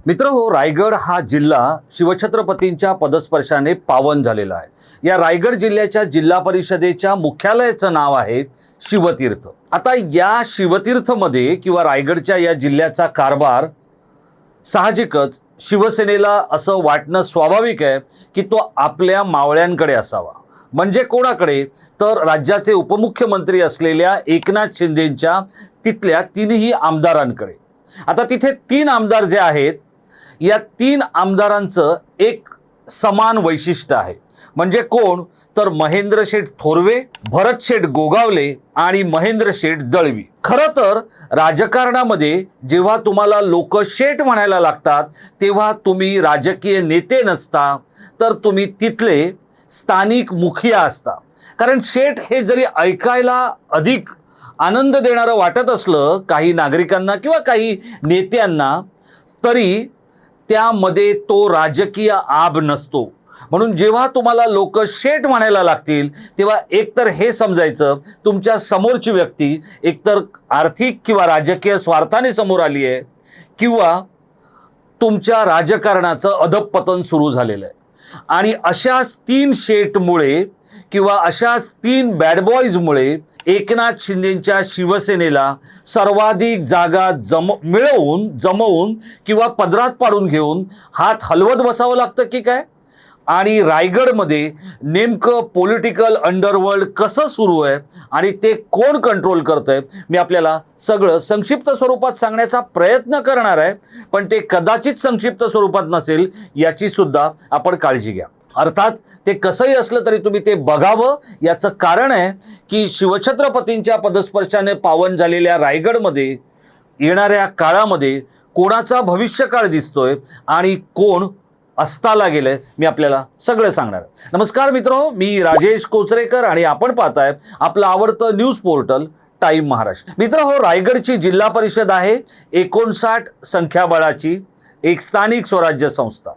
मित्रहो, रायगड हा जिल्हा शिवछत्रपतींच्या पदस्पर्शाने पावन झालेला आहे। या रायगड जिल्ह्याच्या जिल्हा परिषदेच्या मुख्यालयाचं नाव आहे शिवतीर्थ। आता या शिवतीर्थमध्ये किंवा रायगडच्या या जिल्ह्याचा कारभार साहजिकच शिवसेनेला असं वाटणं स्वाभाविक आहे की तो आपल्या मावळ्यांकडे असावा। म्हणजे कोणाकडे? तर राज्याचे उपमुख्यमंत्री असलेल्या एकनाथ शिंदेंच्या तिथल्या तीनही आमदारांकडे। आता तिथे तीन आमदार जे आहेत, या तीन आमदारांचं एक समान वैशिष्ट्य आहे। म्हणजे कोण? तर महेंद्र शेठ थोरवे, भरत शेठ गोगावले आणि महेंद्र शेठ दळवी। खरं तर राजकारणामध्ये जेव्हा तुम्हाला लोक शेठ म्हणायला लागतात तेव्हा तुम्ही राजकीय नेते नसता, तर तुम्ही तिथले स्थानिक मुखिया असता। कारण शेठ हे जरी ऐकायला अधिक आनंद देणारं वाटत असलं काही नागरिकांना किंवा काही नेत्यांना, तरी त्यामध्ये तो राजकीय आभ नसतो। म्हणून जेव्हा तुम्हाला लोक शेठ म्हणायला लागतील तेव्हा एकतर हे समजायचं तुमच्या समोरची व्यक्ती एकतर आर्थिक किंवा राजकीय स्वार्थाने समोर आली आहे किंवा तुमच्या राजकारणाचं अधपतन सुरू झालेलं आहे। आणि अशाच तीन शेठमुळे किंवा अशाच तीन बॅड बॉयजमुळे एकनाथ शिंदेंच्या शिवसेनेला सर्वाधिक जागा जमवून किंवा पदरात पाडून घेऊन हात हलवत बसावं लागतं की काय? आणि रायगडमध्ये नेमकं पॉलिटिकल अंडरवर्ल्ड कसं सुरू आहे आणि ते कोण कंट्रोल करतंय, मी आपल्याला सगळं संक्षिप्त स्वरूपात सांगण्याचा प्रयत्न करणार आहे। पण ते कदाचित संक्षिप्त स्वरूपात नसेल याची सुद्धा आपण काळजी घ्या। अर्थात ते कसंही असलं तरी तुम्ही ते बघावं। याचं कारण आहे की शिवछत्रपतींच्या पदस्पर्शाने पावन झालेल्या रायगडमध्ये येणाऱ्या काळामध्ये कोणाचा भविष्यकाळ दिसतोय आणि कोण अस्ताला गेलंय, मी आपल्याला सगळं सांगणार आहे। नमस्कार मित्रो, मी राजेश कोचरेकर आणि आपण पाहताय आपलं आवडतं न्यूज पोर्टल टाइम महाराष्ट्र। मित्र हो, रायगडची जिल्हा परिषद आहे 59 संख्याबळाची एक स्थानिक स्वराज्य संस्था।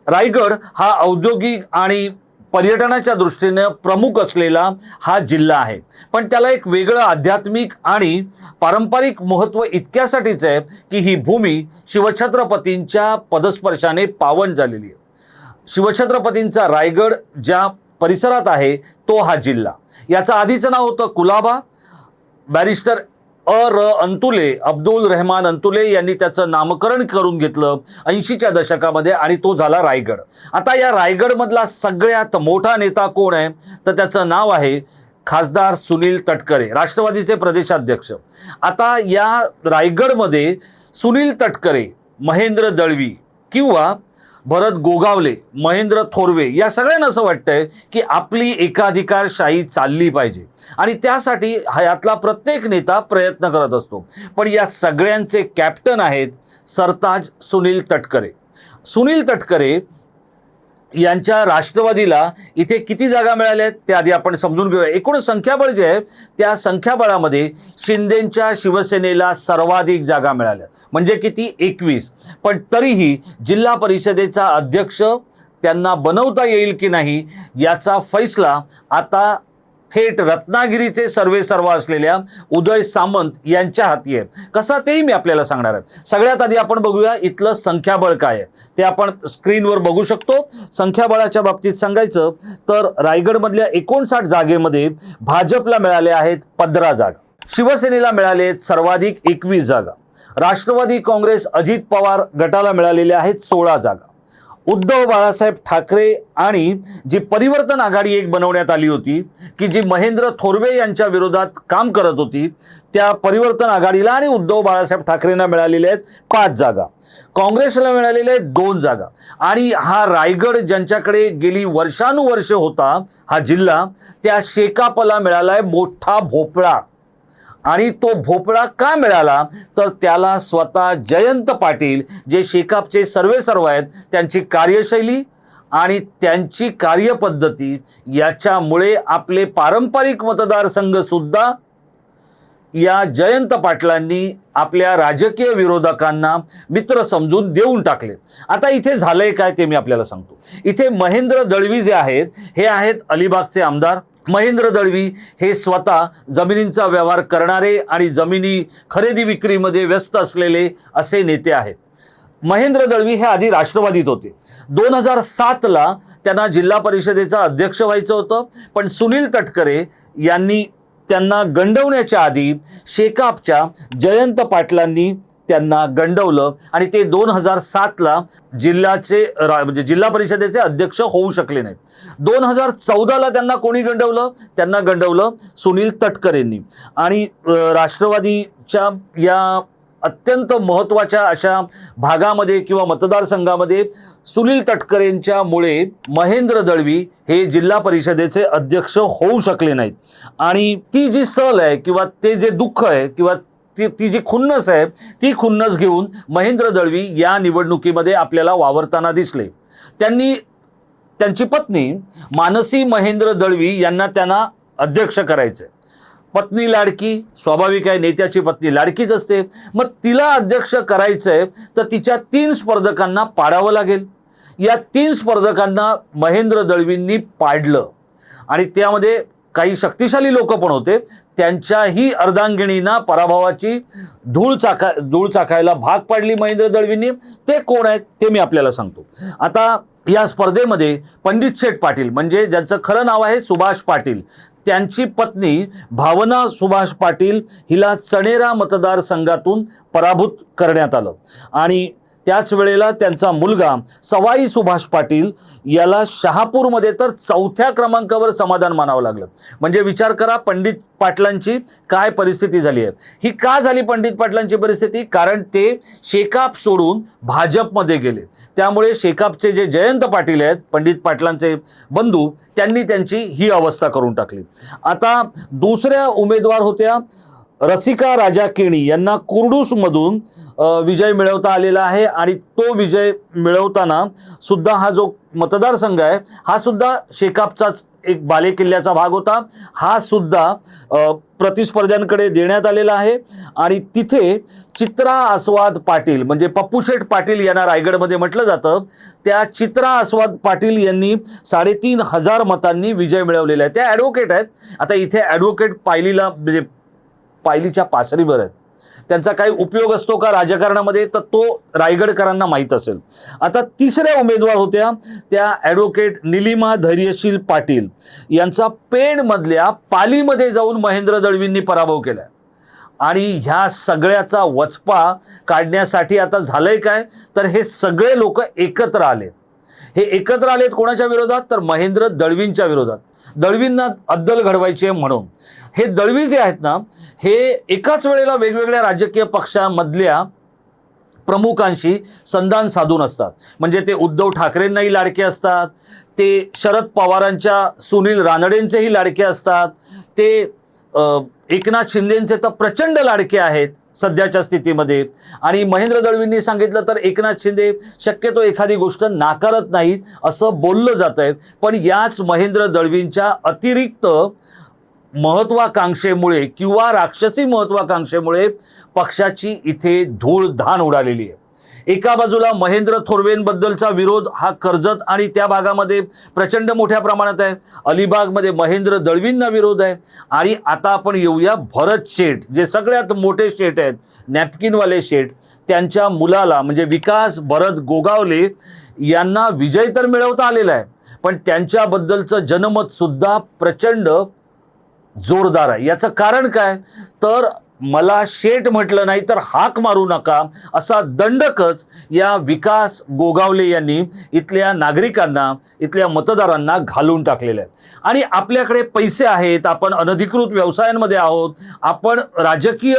रायगड हा औद्योगिक आणि पर्यटनाच्या दृष्टीने प्रमुख असलेला हा जिल्हा आहे, पण त्याला एक वेगळं आध्यात्मिक आणि पारंपरिक महत्त्व इतक्यासाठीच आहे की ही भूमी शिवछत्रपतींच्या पदस्पर्शाने पावन झालेली आहे। शिवछत्रपतींचा रायगड ज्या परिसरात आहे तो हा जिल्हा। याचं आधीचं नाव होतं कुलाबा। बॅरिस्टर अंतुले, अब्दुल रहमान अंतुले यांनी त्याचं नामकरण करून घेतलं 80च्या दशकामध्ये आणि तो झाला रायगड। आता या रायगडमधला सगळ्यात मोठा नेता कोण आहे? तर त्याचं नाव आहे खासदार सुनील तटकरे, राष्ट्रवादीचे प्रदेशाध्यक्ष। आता या रायगडमध्ये सुनील तटकरे, महेंद्र दळवी किंवा भरत गोगावले, महेंद्र थोरवे या सगळ्यांना असं वाटतंय की आपली एकाधिकारशाही चालली पाहिजे आणि त्यासाठी यातला प्रत्येक नेता प्रयत्न करत असतो। पण या सगळ्यांचे कॅप्टन आहेत सरताज सुनील तटकरे। सुनील तटकरे यांच्या राष्ट्रवादीला इथे किती जागा मिळाल्या आहेत ते आधी आपण समजून घेऊया। एकूण संख्याबळ जे आहे त्या संख्याबळामध्ये शिंदेंच्या शिवसेनेला सर्वाधिक जागा मिळाल्या, म्हणजे किती? 21। पण तरीही जिल्हा परिषदेचा अध्यक्ष त्यांना बनवता येईल की नाही याचा फैसला आता थेट रत्नागिरीचे सर्वेसर्वा असलेल्या उदय सामंत यांच्या हाती आहे। कसा तेही मी आपल्याला सांगणार आहे। सगळ्यात आधी आपण बघूया इथलं संख्याबळ काय आहे ते आपण स्क्रीनवर बघू शकतो। संख्याबळाच्या बाबतीत सांगायचं तर रायगडमधल्या 59 जागेमध्ये भाजपला मिळाले आहेत 15 जागा, शिवसेनेला मिळाले आहेत सर्वाधिक 21 जागा, राष्ट्रवादी काँग्रेस अजित पवार गटाला मिळालेल्या आहेत 16 जागा, उद्धव बाळासाहेब ठाकरे आणि जी परिवर्तन आघाडी एक बनवण्यात आली होती की जी महेंद्र थोरवे यांच्या विरोधात काम करत होती, त्या परिवर्तन आघाडीला आणि उद्धव बाळासाहेब ठाकरेंना मिळालेल्या आहेत 5 जागा, काँग्रेसला मिळालेल्या आहेत 2 जागा। आणि हा रायगड ज्यांच्याकडे गेली वर्षानुवर्ष होता हा जिल्हा, त्या शेकापला मिळालाय मोठा भोपळा। आणि तो भोपळा का मिळाला? तर त्याला स्वतः जयंत पाटील जे शेकापचे सर्वेसर्वा आहेत त्यांची कार्यशैली आणि त्यांची कार्यपद्धती याच्यामुळे आपले पारंपरिक मतदारसंघ सुद्धा या जयंत पाटलांनी आपल्या राजकीय विरोधकांना मित्र समजून देऊन टाकले। आता इथे झालंय काय ते मी आपल्याला सांगतो। इथे महेंद्र दळवी जे आहेत हे आहेत अलिबागचे आमदार। महेंद्र दळवी हे स्वतः जमिनींचा व्यवहार करणारे आणि जमिनी खरेदी विक्रीमध्ये व्यस्त असलेले असे नेते आहेत। महेंद्र दळवी हे आधी राष्ट्रवादीत होते. 2007ला त्यांना जिल्हा परिषदेचा अध्यक्ष व्हायचं होतं, पण सुनील तटकरे यांनी त्यांना गंडवण्याच्या आधी शेकापच्या जयंत पाटलांनी त्यांना गंडवलं आणि ते 2007ला म्हणजे जिल्हा परिषदेचे अध्यक्ष होऊ शकले नाहीत. 2014ला त्यांना कोणी गंडवलं? त्यांना गंडवलं सुनील तटकरेंनी. आणि राष्ट्रवादीच्या या अत्यंत महत्त्वाच्या अशा भागामध्ये किंवा मतदारसंघामध्ये सुनील तटकरेंच्यामुळे महेंद्र दळवी हे जिल्हा परिषदेचे अध्यक्ष होऊ शकले नाहीत. आणि ती जी सल आहे किंवा ते जे दुःख आहे किंवा ती जी खुन्नस आहे, ती खुन्नस घेऊन महेंद्र दळवी या निवडणुकीमध्ये आपल्याला वावरताना दिसले. त्यांची पत्नी मानसी महेंद्र दळवी यांना त्यांना अध्यक्ष करायचे. पत्नी लाडकी, स्वाभाविक आहे, नेत्याची पत्नी लाडकीच असते. मग तिला अध्यक्ष करायचंय तर तिच्या 3 स्पर्धकांना पाडावं लागेल. या 3 स्पर्धकांना महेंद्र दळवींनी पाडलं आणि त्यामध्ये काही शक्तिशाली लोक पण होते. त्यांच्याही अर्धांगिणींना पराभवाची धूळ चाखायला भाग पाडली महेंद्र दळवींनी. ते कोण आहेत ते मी आपल्याला सांगतो. आता या स्पर्धेमध्ये पंडित शेठ पाटील, म्हणजे ज्यांचं खरं नाव आहे सुभाष पाटील, त्यांची पत्नी भावना सुभाष पाटील हिला चणेरा मतदारसंघातून पराभूत करण्यात आलं. आणि त्याच वेळेला त्यांचा मुलगा सवाई सुभाष पाटील याला शहापूरमध्ये तर 4थ्या क्रमांकावर समाधान मानावं लागलं. म्हणजे विचार करा पंडित पाटलांची काय परिस्थिती झाली आहे. ही का झाली पंडित पाटलांची परिस्थिती? कारण ते शेकाप सोडून भाजपमध्ये गेले. त्यामुळे शेकापचे जे जयंत पाटील आहेत, पंडित पाटलांचे बंधू, त्यांनी त्यांची ही अवस्था करून टाकली. आता दुसऱ्या उमेदवार होत्या रसिका राजा केणी. यांना कुर्डूसमधून विजय मिळवता आलेला आहे आणि तो विजय मिळवताना सुद्धा हा जो मतदारसंघ आहे हा सुद्धा शेकापचाच एक बालेकिल्ल्याचा भाग होता. हा सुद्धा प्रतिस्पर्ध्यांकडे देण्यात आलेला आहे. आणि तिथे चित्रा आस्वाद पाटील, म्हणजे पप्पूशेठ पाटील यांना रायगडमध्ये म्हटलं जातं, त्या चित्रा आस्वाद पाटील यांनी 3,500 मतांनी विजय मिळवलेला आहे. त्या ॲडव्होकेट आहेत. आता इथे ॲडव्होकेट पायलीला म्हणजे पायलीच्या पासरीवर आहेत. त्यांचा काही उपयोग असतो का राजकारणामध्ये, तर तो रायगडकरांना माहीत असेल. आता तिसऱ्या उमेदवार होत्या त्या ॲडव्होकेट निलिमा धैर्यशील पाटील. यांचा पेणमधल्या पालीमध्ये जाऊन महेंद्र दळवींनी पराभव केला. आणि ह्या सगळ्याचा वचपा काढण्यासाठी आता झालंय काय, तर हे सगळे लोक एकत्र आले. हे एकत्र आलेत कोणाच्या विरोधात? तर महेंद्र दळवींच्या विरोधात. दळवींना अद्दल घडवायची आहे म्हणून. हे दळवी जे आहेत ना, हे एकाच वेळेला वेगवेगळ्या राजकीय पक्षांमधल्या प्रमुखांशी संधान साधून असतात. म्हणजे ते उद्धव ठाकरेंनाही लाडके असतात, ते शरद पवारांच्या सुनील रानडेंचेही लाडके असतात, ते एकनाथ शिंदेंचे तर प्रचंड लाडके आहेत सध्याच्या स्थितीमध्ये. आणि महेंद्र दळवींनी सांगितलं तर एकनाथ शिंदे शक्यतो एखादी गोष्ट नाकारत नाहीत असं बोललं जात आहे. पण याच महेंद्र दळवींच्या अतिरिक्त महत्वाकांक्षेमुळे किंवा राक्षसी महत्वाकांक्षेमुळे पक्षाची इथे धूळधाण उडालेली आहे. एका बाजूला महेंद्र थोरवेंबद्दलचा विरोध हा कर्जत आणि त्या भागामध्ये प्रचंड मोठ्या प्रमाणात आहे. अलिबागमध्ये महेंद्र दळवींना विरोध आहे. आणि आता आपण येऊया भरत शेठ, जे सगळ्यात मोठे शेठ आहेत, नॅपकिनवाले शेठ. त्यांच्या मुलाला म्हणजे विकास भरत गोगावले यांना विजय तर मिळवता आलेला आहे, पण त्यांच्याबद्दलचं जनमत सुद्धा प्रचंड जोरदार आहे. याचं कारण काय, तर मला शेठ म्हटलं नाही तर हाक मारू नका असा दंडकच या विकास गोगावले यांनी इथल्या नागरिकांना, इथल्या मतदारांना घालून टाकलेलं आहे. आणि आपल्याकडे पैसे आहेत, आपण अनधिकृत व्यवसायांमध्ये आहोत, आपण राजकीय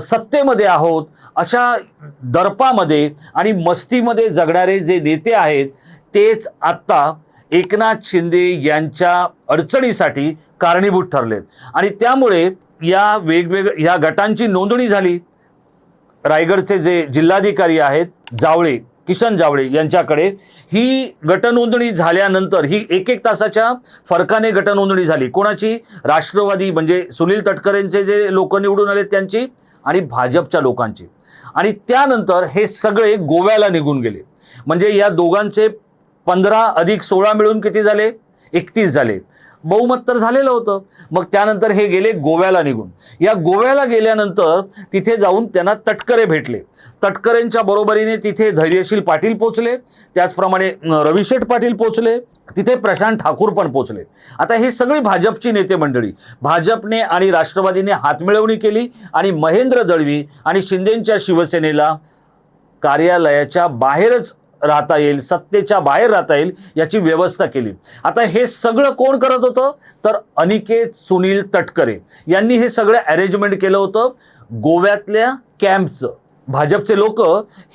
सत्तेमध्ये आहोत, अशा दर्पामध्ये आणि मस्तीमध्ये जगणारे जे नेते आहेत तेच आत्ता एकनाथ शिंदे यांच्या अडचणीसाठी कारणीभूत ठरलेत. आणि त्यामुळे या ह्या गटांची नोंदणी झाली. रायगडचे जे जिल्हाधिकारी आहेत जावळे, किशन जावळे यांच्याकडे ही गटनोंदणी झाल्यानंतर ही 1-1 तासाच्या फरकाने गटनोंदणी झाली. कोणाची? राष्ट्रवादी म्हणजे सुनील तटकरेंचे जे लोक निवडून आले त्यांची आणि भाजपच्या लोकांची. आणि त्यानंतर हे सगळे गोव्याला निघून गेले. म्हणजे या दोघांचे 15 अधिक 16 मिळून किती झाले? 31 झाले. बहुमत तर झालेलं होतं. मग त्यानंतर हे गेले गोव्याला निघून. या गोव्याला गेल्यानंतर तिथे जाऊन त्यांना तटकरे भेटले. तटकरेंच्या बरोबरीने तिथे धैर्यशील पाटील पोचले, त्याचप्रमाणे रविशेठ पाटील पोचले, तिथे प्रशांत ठाकूर पण पोचले. आता ही सगळी भाजपची नेते मंडळी, भाजपने आणि राष्ट्रवादीने हातमिळवणी केली आणि महेंद्र दळवी आणि शिंदेंच्या शिवसेनेला कार्यालयाच्या बाहेरच राहता येईल, सत्तेच्या बाहेर राहता येईल याची व्यवस्था केली. आता हे सगळं कोण करत होतं तर अनिकेत सुनील तटकरे यांनी हे सगळं अरेंजमेंट केलं होतं गोव्यातल्या कॅम्पचं. भाजपचे लोक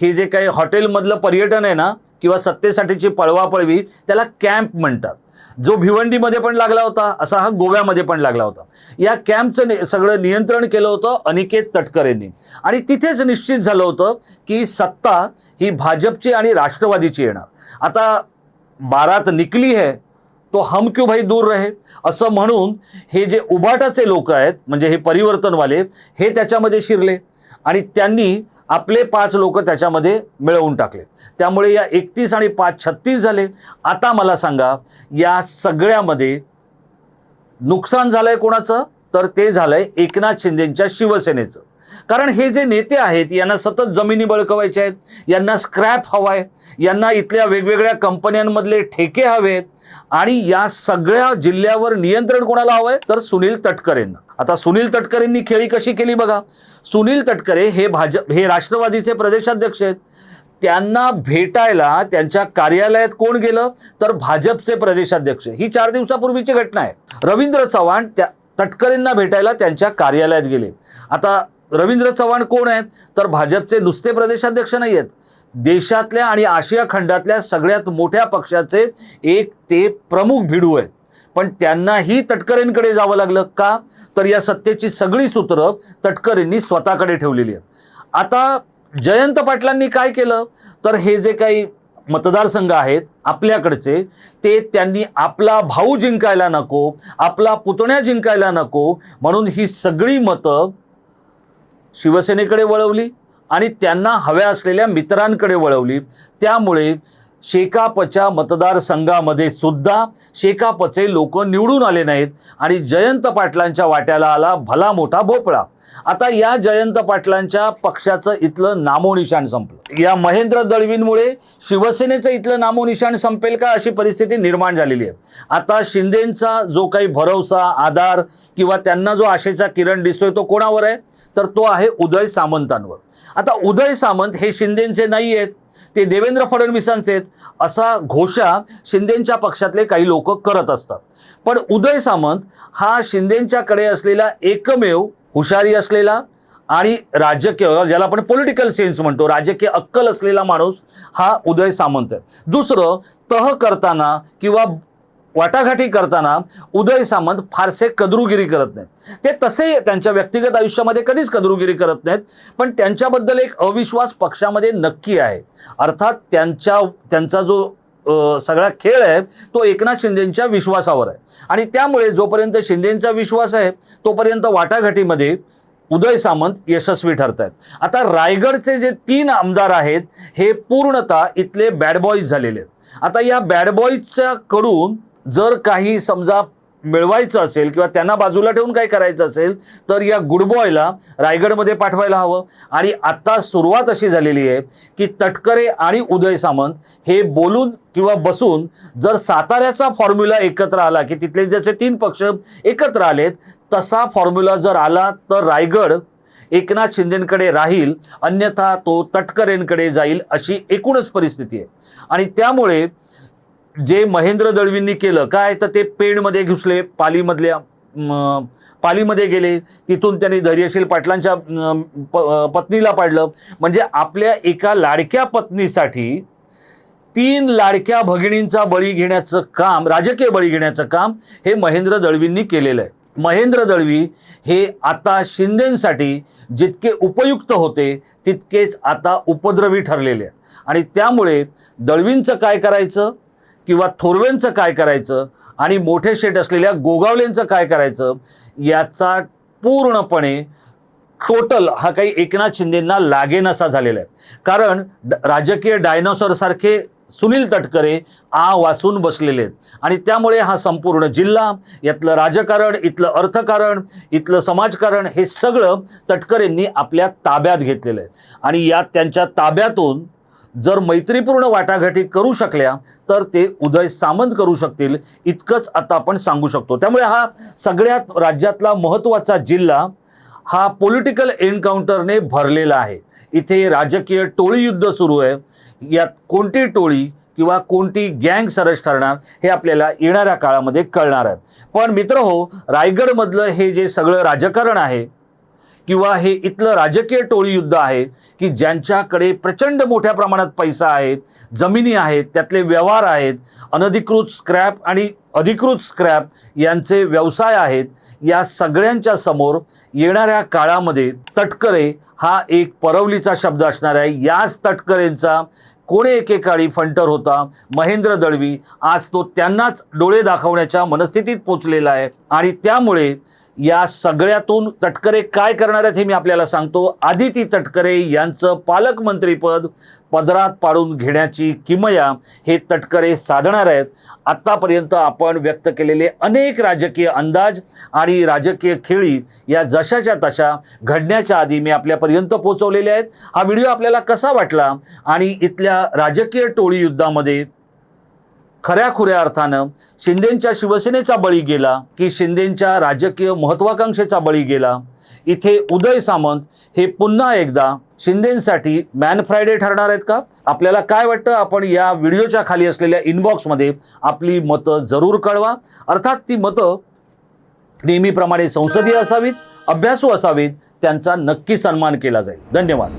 हे जे काही हॉटेलमधलं पर्यटन आहे ना किंवा सत्तेसाठीची पळवापळवी त्याला कॅम्प म्हणतात. जो भिवंडीमध्ये पण लागला होता असा हा गोव्यामध्ये पण लागला होता. या कॅम्पचं सगळं नियंत्रण केलं होतं अनिकेत तटकरेंनी आणि तिथेच निश्चित झालं होतं की सत्ता ही भाजपची आणि राष्ट्रवादीची येणार. आता बारात निकली है तो हम क्यों भाई दूर रहे असं म्हणून हे जे उभाटाचे लोक आहेत म्हणजे हे परिवर्तनवाले हे त्याच्यामध्ये शिरले आणि त्यांनी आपले 5 लोक त्याच्यामध्ये मिळवून टाकले. त्यामुळे या 31 आणि 5 36 झाले. आता मला सांगा या सगळ्यामध्ये नुकसान झालंय कोणाचं तर ते झालंय एकनाथ शिंदेंच्या शिवसेनेचं. कारण हे जे नेते आहेत यांना सतत जमिनी बळकवायच्या आहेत, यांना स्क्रॅप हवाय, यांना इथल्या वेगवेगळ्या कंपन्यांमधले ठेके हवेत आणि या सगळ्या जिल्ह्यावर नियंत्रण कोणाला हवंय तर सुनील तटकरेंना. आता सुनील तटकरेंनी खेळी कशी केली बघा. सुनील तटकरे हे राष्ट्रवादीचे प्रदेशाध्यक्ष आहेत. त्यांना भेटायला त्यांच्या कार्यालयात कोण गेलं तर भाजपचे प्रदेशाध्यक्ष. ही 4 दिवसापूर्वीची घटना आहे. रवींद्र चव्हाण त्या तटकरेंना भेटायला त्यांच्या कार्यालयात गेले. आता रवींद्र चव्हाण कोण आहेत तर भाजपचे नुसते प्रदेशाध्यक्ष नाही आहेत, देशातल्या आणि आशिया खंडातल्या सगळ्यात मोठ्या पक्षाचे एक ते प्रमुख भिडू आहेत. पण त्यांनाही तटकरेंकडे जावं लागलं का तर या सत्तेची सगळी सूत्र तटकरेंनी स्वतःकडे ठेवलेली आहेत. आता जयंत पाटलांनी काय केलं तर हे जे काही मतदारसंघ आहेत आपल्याकडचे ते त्यांनी आपला भाऊ जिंकायला नको, आपला पुतण्या जिंकायला नको म्हणून ही सगळी मतं शिवसेनेकडे वळवली आणि त्यांना हव्या असलेल्या मित्रांकडे वळवली. त्यामुळे शेकापच्या मतदारसंघामध्ये सुद्धा शेकापचे लोक निवडून आले नाहीत आणि जयंत पाटलांच्या वाट्याला आला भला मोठा भोपळा. आता या जयंत पाटलांच्या पक्षाचं इथलं नामोनिशाण संपलं. या महेंद्र दळवींमुळे शिवसेनेचं इथलं नामोनिशाण संपेल का अशी परिस्थिती निर्माण झालेली आहे. आता शिंदेंचा जो काही भरवसा आधार किंवा त्यांना जो आशेचा किरण दिसतोय तो कोणावर आहे तर तो आहे उदय सामंतांवर. आता उदय सामंत हे शिंदेंचे नाही आहेत, ते देवेंद्र फडणवीसांचे आहेत असा घोषा शिंदेंच्या पक्षातले काही लोक करत असतात. पण उदय सामंत हा शिंदेंच्याकडे असलेला एकमेव हुशारी असलेला आणि राजकीय ज्याला आपण पॉलिटिकल सेन्स म्हणतो राजकीय अक्कल असलेला माणूस हा उदय सामंत आहे. दुसरं तह करताना किंवा वाटाघाटी करताना उदय सामंत फारसे कदरुगिरी करत नाहीत. ते तसे त्यांच्या व्यक्तिगत आयुष्यामध्ये कधीच कदरुगिरी करत नाहीत, पण त्यांच्याबद्दल एक अविश्वास पक्षामध्ये नक्की आहे. अर्थात त्यांचा जो सगळा खेळ आहे तो एकनाथ शिंदेंच्या विश्वासावर आहे आणि त्यामुळे जोपर्यंत शिंदेंचा विश्वास आहे तोपर्यंत वाटाघाटीमध्ये उदय सामंत यशस्वी ठरत आहेत. आता रायगडचे जे 3 आमदार आहेत हे पूर्णतः इथले बॅड बॉईज झालेले आहेत. आता या बॅड बॉईजच्या कडून जर काही समजा मिळवायचं असेल किंवा त्यांना बाजूला ठेवून काय करायचं असेल तर या गुड बॉयला रायगडमध्ये पाठवायला हवं. आणि आता सुरुवात अशी झालेली आहे की तटकरे आणि उदय सामंत हे बोलून किंवा बसून जर साताऱ्याचा फॉर्म्युला एकत्र आला की तिथले जसे 3 पक्ष एकत्र आलेत तसा फॉर्म्युला जर आला तर रायगड एकनाथ शिंदेंकडे राहील, अन्यथा तो तटकरेंकडे जाईल अशी एकूणच परिस्थिती आहे. आणि त्यामुळे जे महेंद्र दळवींनी केलं काय तर ते पेणमध्ये घुसले, पालीमध्ये गेले, तिथून त्यांनी धैर्यशील पाटलांच्या पत्नीला पाडलं. म्हणजे आपल्या एका लाडक्या पत्नीसाठी 3 लाडक्या भगिनींचा बळी घेण्याचं काम, राजकीय बळी घेण्याचं काम हे महेंद्र दळवींनी केलेलं आहे. महेंद्र दळवी हे आता शिंदेंसाठी जितके उपयुक्त होते तितकेच आता उपद्रवी ठरलेले आहेत. आणि त्यामुळे दळवींचं काय करायचं किंवा थोरवेंचं काय करायचं आणि मोठे शेट असलेल्या गोगावलेंचं काय करायचं याचा पूर्णपणे टोटल काही एकनाथ शिंदेंना लागेनासा झालेला आहे. कारण राजकीय डायनोसॉर सारखे सुनील तटकरे वासून बसलेले आहेत आणि त्यामुळे हा संपूर्ण जिल्हा, यातलं राजकारण, इथलं अर्थकारण, इथलं समाजकारण हे सगळं तटकरेंनी आपल्या ताब्यात घेतलेलं आहे आणि या त्यांच्या ताब्यातून जर मैत्रीपूर्ण वाटाघाटी करू शकल्या तर ते उदय सामंत करू शकतील, इतकंच आता आपण सांगू शकतो। त्यामुळे हा सगळ्यात राज्यातला महत्त्वाचा जिल्हा हा पॉलिटिकल एन्काउंटरने भरलेला आहे। इथे राजकीय टोळी युद्ध सुरू आहे। यात कोणती टोळी किंवा कोणती गँग सरस ठरणार हे आपल्याला येणाऱ्या काळामध्ये कळणार आहे। पण मित्रहो, रायगडमधलं हे जे सगळं राजकारण आहे किंवा हे इथलं राजकीय टोळी युद्ध आहे की ज्यांच्याकडे प्रचंड मोठ्या प्रमाणात पैसा आहे, जमिनी आहेत, त्यातले व्यवहार आहेत, अनधिकृत स्क्रॅप आणि अधिकृत स्क्रॅप यांचे व्यवसाय आहेत, या सगळ्यांच्या समोर येणाऱ्या काळामध्ये तटकरे हा एक परवलीचा शब्द असणार आहे। याच तटकरेंचा कोणी एकेकाळी फंटर होता महेंद्र दळवी, आज तो त्यांनाच डोळे दाखवण्याच्या मनस्थितीत पोचलेला आहे आणि त्यामुळे या सगळ्यातून तटकरे काय करणार आहेत हे मी आपल्याला सांगतो। आदिती तटकरे यांचं पालकमंत्रीपद पदरात पाडून घेण्याची किमया हे तटकरे साधणार आहेत। आत्तापर्यंत आपण व्यक्त केलेले अनेक राजकीय अंदाज आणि राजकीय खेळी या जशाच्या तशा घडण्याच्या आधी मी आपल्यापर्यंत पोहोचवलेले आहेत। हा व्हिडिओ आपल्याला कसा वाटला आणि इथल्या राजकीय टोळी युद्धामध्ये खऱ्या-खुऱ्या अर्थानं शिंदेंच्या शिवसेनेचा बळी गेला की शिंदेंच्या राजकीय महत्त्वाकांक्षेचा बळी गेला? इथे उदय सामंत हे पुन्हा एकदा शिंदेंसाठी मॅन फ्रायडे ठरणार आहेत का? आपल्याला काय वाटतं? आपण या व्हिडिओच्या खाली असलेल्या इनबॉक्समध्ये आपली मतं जरूर कळवा। अर्थात ती मतं नेहमीप्रमाणे संसदीय असावीत, अभ्यासू असावीत, त्यांचा नक्की सन्मान केला जाईल। धन्यवाद।